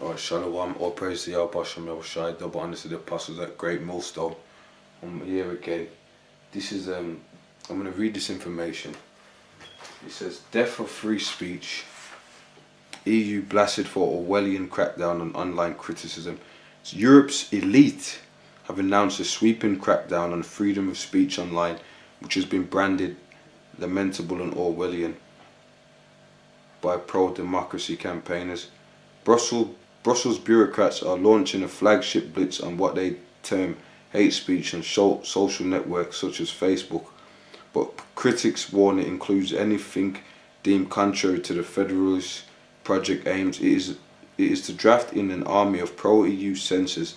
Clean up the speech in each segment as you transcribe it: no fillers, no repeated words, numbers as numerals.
Alright, Shalom, all praise to Yahweh Shem Shai, double honor to the apostles at Great Millstone. I'm here again. This is I'm gonna read this information. It says death of free speech. EU blasted for Orwellian crackdown on online criticism. So Europe's elite have announced a sweeping crackdown on freedom of speech online, which has been branded lamentable and Orwellian by pro-democracy campaigners. Brussels bureaucrats are launching a flagship blitz on what they term hate speech on social networks such as Facebook, but critics warn it includes anything deemed contrary to the Federalist Project aims. It is to draft in an army of pro-EU censors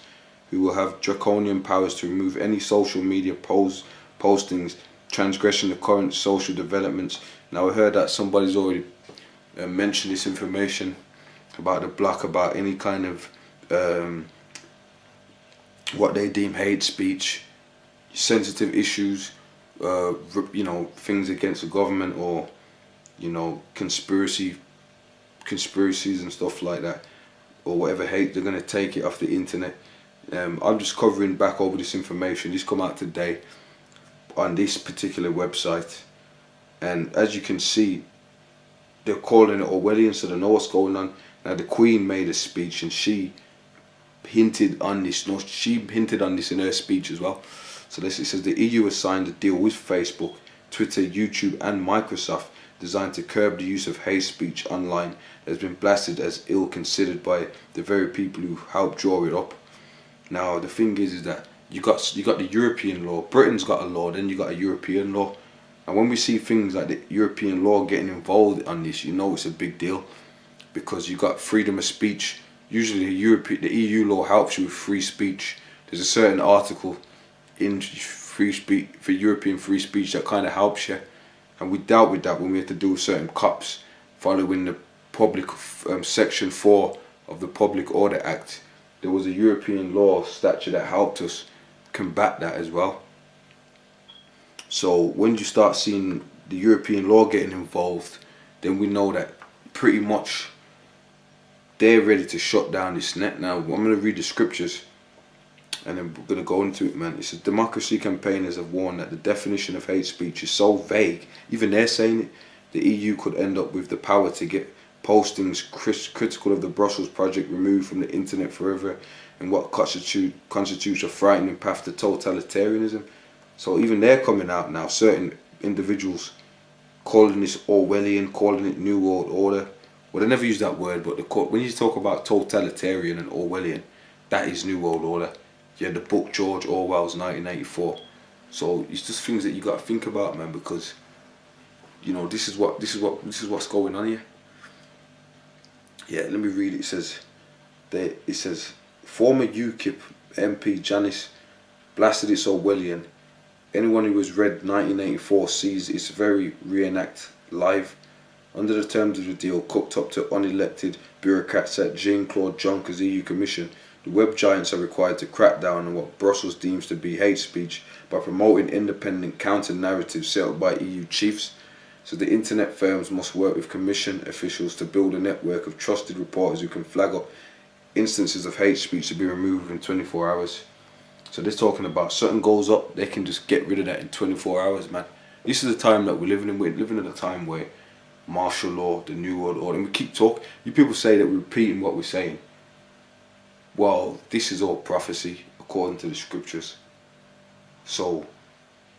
who will have draconian powers to remove any social media postings transgressing the current social developments. Now I heard that somebody's already mentioned this information about the block, about any kind of what they deem hate speech, sensitive issues, things against the government, or conspiracies and stuff like that, or whatever hate. They're gonna take it off the internet. I'm just covering back over this information. This come out today on this particular website, and as you can see, they're calling it Orwellian, so they know what's going on. Now the Queen made a speech and she hinted on this. No, she hinted on this in her speech as well. So this, it says the EU has signed a deal with Facebook, Twitter, YouTube and Microsoft designed to curb the use of hate speech online that has been blasted as ill-considered by the very people who helped draw it up. Now the thing is that you got the European law. Britain's got a law, then you got a European law. And when we see things like the European law getting involved on this, it's a big deal, because you got freedom of speech. Usually the EU law helps you with free speech. There's a certain article in free speech, for European free speech, that kind of helps you. And we dealt with that when we had to do certain cops following the public section 4 of the Public Order Act. There was a European law statute that helped us combat that as well. So when you start seeing the European law getting involved, then we know that pretty much they're ready to shut down this net. Now I'm going to read the scriptures and then we're going to go into it, man. It says democracy campaigners have warned that the definition of hate speech is so vague, even they're saying it, the EU could end up with the power to get postings critical of the Brussels project removed from the internet forever, and what constitutes a frightening path to totalitarianism. So even they're coming out now, certain individuals, calling this Orwellian, calling it New World Order. Well, they never use that word, but when you talk about totalitarian and Orwellian, that is New World Order. Yeah, the book George Orwell's 1984. So it's just things that you got to think about, man, because this is what's going on here. Yeah, let me read it. It says former UKIP MP Janice blasted it's Orwellian. Anyone who has read 1984 sees its very reenact live. Under the terms of the deal, cooked up to unelected bureaucrats at Jean-Claude Juncker's EU Commission, the web giants are required to crack down on what Brussels deems to be hate speech by promoting independent counter-narratives set up by EU chiefs. So the internet firms must work with Commission officials to build a network of trusted reporters who can flag up instances of hate speech to be removed within 24 hours. So they're talking about something goes up, they can just get rid of that in 24 hours, man. This is the time that we're living in. We're living in a time where martial law, the New World Order, and we keep talking. You people say that we're repeating what we're saying. Well, this is all prophecy according to the scriptures. So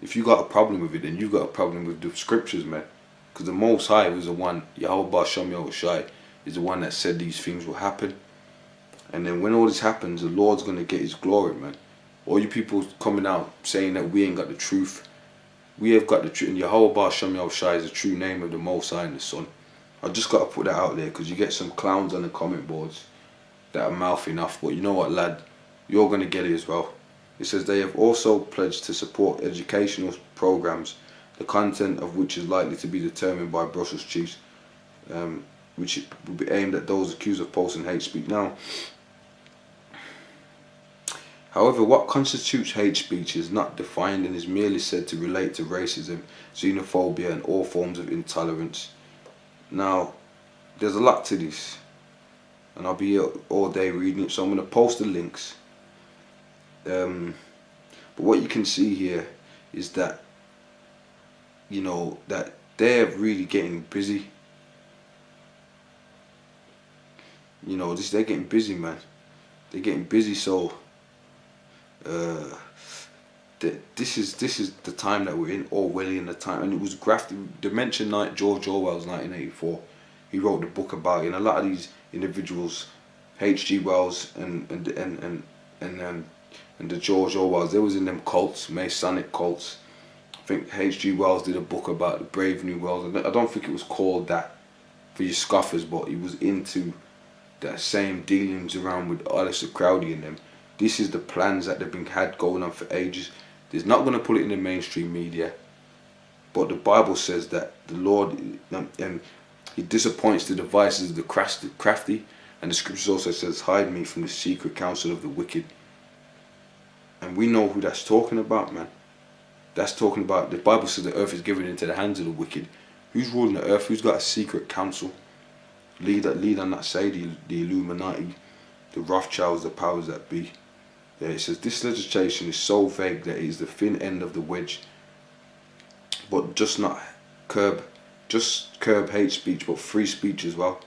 if you got a problem with it, then you got a problem with the scriptures, man. Because the Most High was the one, Yahweh Ba'Shem Yahushai, is the one that said these things will happen. And then when all this happens, the Lord's going to get his glory, man. All you people coming out saying that we ain't got the truth. We have got the truth. And Yahweh Ba'Shem Yahushai is the true name of the Most High and the Son. I just got to put that out there, because you get some clowns on the comment boards that are mouthing off. But you know what, lad? You're going to get it as well. It says they have also pledged to support educational programs, the content of which is likely to be determined by Brussels chiefs, which will be aimed at those accused of posting hate speech. Now, however, what constitutes hate speech is not defined and is merely said to relate to racism, xenophobia and all forms of intolerance. Now, there's a lot to this. and I'll be here all day reading it. So I'm gonna post the links. But what you can see here is that, you know, that they're really getting busy. You know, they're getting busy, man. They're getting busy. So this is the time that we're in, Orwellian the time, and it was grafted. They mentioned George Orwell's 1984. He wrote the book about it, and a lot of these individuals, H.G. Wells and the George Orwells, they was in them cults, Masonic cults. I think H.G. Wells did a book about the Brave New World. I don't think it was called that for you scoffers, but he was into that same dealings around with Alistair Crowley and them. This is the plans that they've been had going on for ages. There's not going to put it in the mainstream media, but the Bible says that the Lord, he disappoints the devices of the crafty, and the scriptures also says, hide me from the secret counsel of the wicked. And we know who that's talking about, man. That's talking about, the Bible says the earth is given into the hands of the wicked. Who's ruling the earth? Who's got a secret counsel? Lead on that side, the Illuminati, the Rothschilds, the powers that be. Yeah, it says this legislation is so vague that it is the thin end of the wedge, but just curb hate speech, but free speech as well.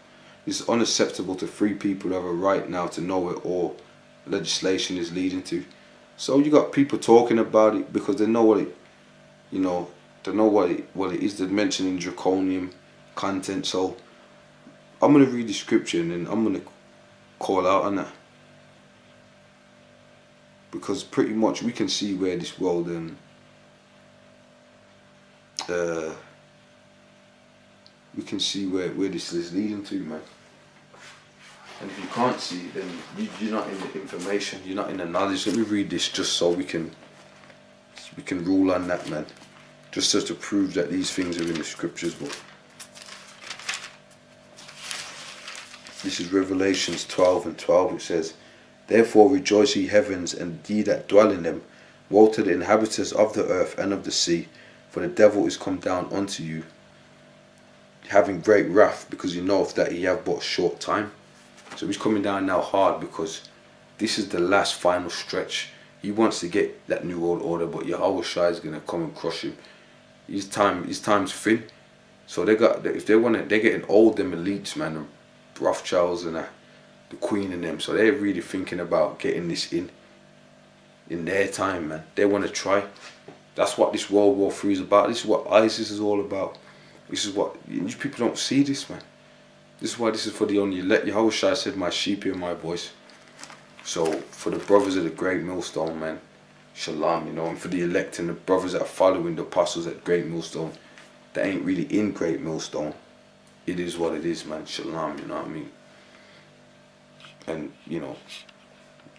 It's unacceptable to free people who have a right now to know what all legislation is leading to. So you got people talking about it because they know what it, you know, they know what it is. They're mentioning draconian content. So I'm gonna read the scripture and then I'm gonna call out on that, because pretty much we can see where this world we can see where this is leading to, man. And if you can't see it, then you're not in the information, you're not in the knowledge. Let me read this just so we can rule on that, man. Just to prove that these things are in the scriptures. But this is Revelations 12:12. It says, therefore rejoice ye heavens, and ye that dwell in them. Woe to the inhabitants of the earth and of the sea, for the devil is come down unto you, having great wrath, because he knoweth that he have but short time. So he's coming down now hard, because this is the last final stretch. He wants to get that new world order, but Yahweh Shai is gonna come and crush him. His time's thin. So they're getting old, them elites, man, them Rothschilds and the Queen and them. So they're really thinking about getting this in their time, man. They want to try. That's what this World War III is about. This is what ISIS is all about. This is what, these people don't see this, man. This is why this is for the only elect. Yahweh Shai said, my sheep hear my voice. So for the brothers of the Great Millstone, man, shalom, you know, and for the elect and the brothers that are following the apostles at Great Millstone, that ain't really in Great Millstone, it is what it is, man. Shalom, you know what I mean? And, you know,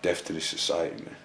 death to this society, man.